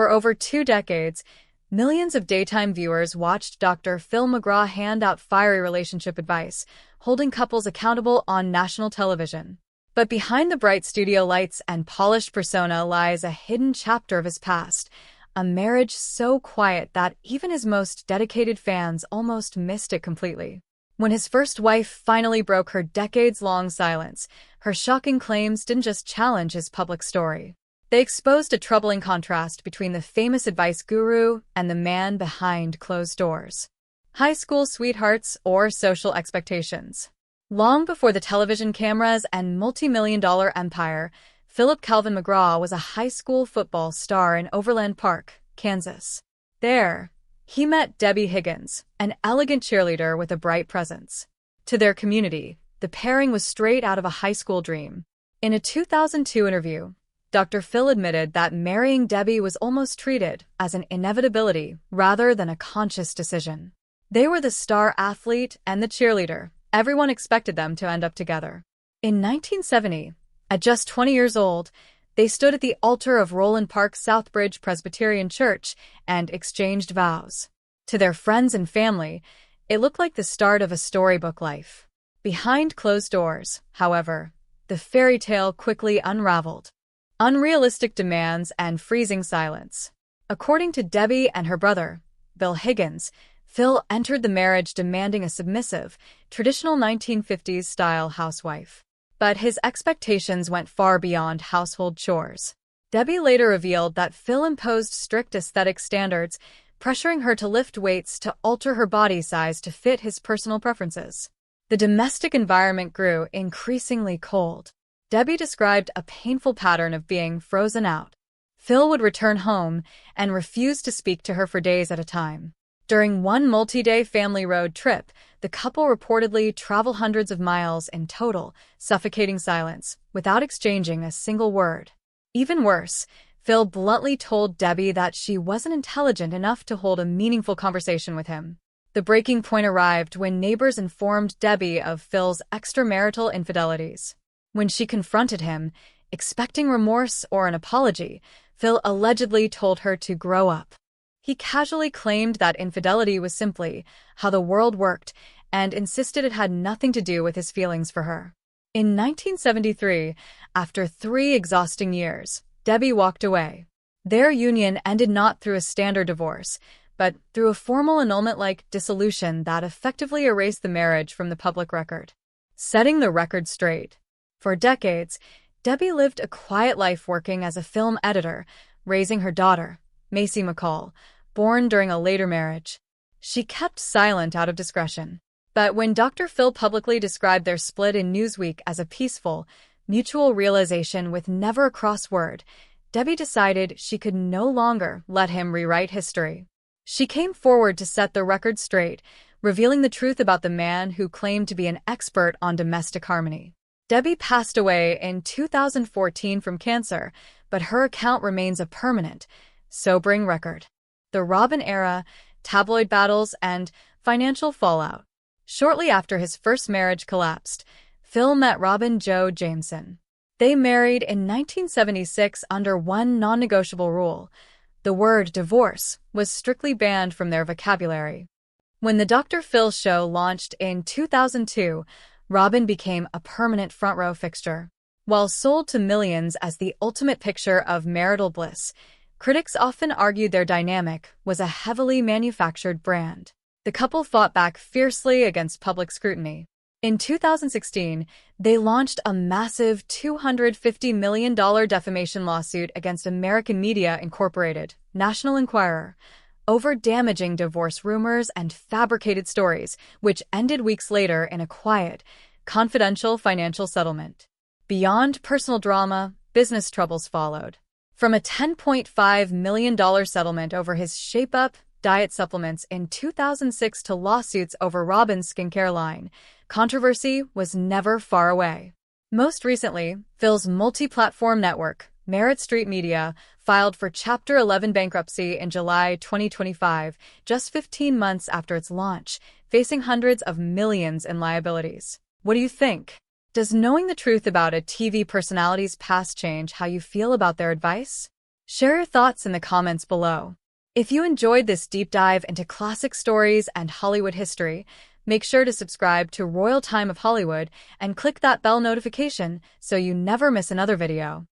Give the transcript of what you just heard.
For over 2 decades, millions of daytime viewers watched Dr. Phil McGraw hand out fiery relationship advice, holding couples accountable on national television. But behind the bright studio lights and polished persona lies a hidden chapter of his past, a marriage so quiet that even his most dedicated fans almost missed it completely. When his first wife finally broke her decades-long silence, her shocking claims didn't just challenge his public story. They exposed a troubling contrast between the famous advice guru and the man behind closed doors. High school sweethearts or social expectations. Long before the television cameras and multi-million-dollar empire, Philip Calvin McGraw was a high school football star in Overland Park, Kansas. There, he met Debbie Higgins, an elegant cheerleader with a bright presence. To their community, the pairing was straight out of a high school dream. In a 2002 interview, Dr. Phil admitted that marrying Debbie was almost treated as an inevitability rather than a conscious decision. They were the star athlete and the cheerleader. Everyone expected them to end up together. In 1970, at just 20 years old, they stood at the altar of Roland Park's Southbridge Presbyterian Church and exchanged vows. To their friends and family, it looked like the start of a storybook life. Behind closed doors, however, the fairy tale quickly unraveled. Unrealistic demands and freezing silence. According to Debbie and her brother, Bill Higgins, Phil entered the marriage demanding a submissive, traditional 1950s-style housewife. But his expectations went far beyond household chores. Debbie later revealed that Phil imposed strict aesthetic standards, pressuring her to lift weights to alter her body size to fit his personal preferences. The domestic environment grew increasingly cold. Debbie described a painful pattern of being frozen out. Phil would return home and refuse to speak to her for days at a time. During one multi-day family road trip, the couple reportedly traveled hundreds of miles in total, suffocating silence, without exchanging a single word. Even worse, Phil bluntly told Debbie that she wasn't intelligent enough to hold a meaningful conversation with him. The breaking point arrived when neighbors informed Debbie of Phil's extramarital infidelities. When she confronted him, expecting remorse or an apology, Phil allegedly told her to grow up. He casually claimed that infidelity was simply how the world worked and insisted it had nothing to do with his feelings for her. In 1973, after 3 exhausting years, Debbie walked away. Their union ended not through a standard divorce, but through a formal annulment-like dissolution that effectively erased the marriage from the public record. Setting the record straight. For decades, Debbie lived a quiet life working as a film editor, raising her daughter, Macy McCall, born during a later marriage. She kept silent out of discretion. But when Dr. Phil publicly described their split in Newsweek as a peaceful, mutual realization with never a cross word, Debbie decided she could no longer let him rewrite history. She came forward to set the record straight, revealing the truth about the man who claimed to be an expert on domestic harmony. Debbie passed away in 2014 from cancer, but her account remains a permanent, sobering record. The Robin era, tabloid battles, and financial fallout. Shortly after his first marriage collapsed, Phil met Robin Jo Jameson. They married in 1976 under one non-negotiable rule. The word divorce was strictly banned from their vocabulary. When the Dr. Phil show launched in 2002, Robin became a permanent front-row fixture. While sold to millions as the ultimate picture of marital bliss, critics often argued their dynamic was a heavily manufactured brand. The couple fought back fiercely against public scrutiny. In 2016, they launched a massive $250 million defamation lawsuit against American Media Incorporated, National Enquirer, over damaging divorce rumors and fabricated stories, which ended weeks later in a quiet, confidential financial settlement. Beyond personal drama, business troubles followed. From a $10.5 million settlement over his Shape Up diet supplements in 2006 to lawsuits over Robin's skincare line, controversy was never far away. Most recently, Phil's multi-platform network, Merit Street Media, filed for Chapter 11 bankruptcy in July 2025, just 15 months after its launch, facing hundreds of millions in liabilities. What do you think? Does knowing the truth about a TV personality's past change how you feel about their advice? Share your thoughts in the comments below. If you enjoyed this deep dive into classic stories and Hollywood history, make sure to subscribe to Royal Time of Hollywood and click that bell notification so you never miss another video.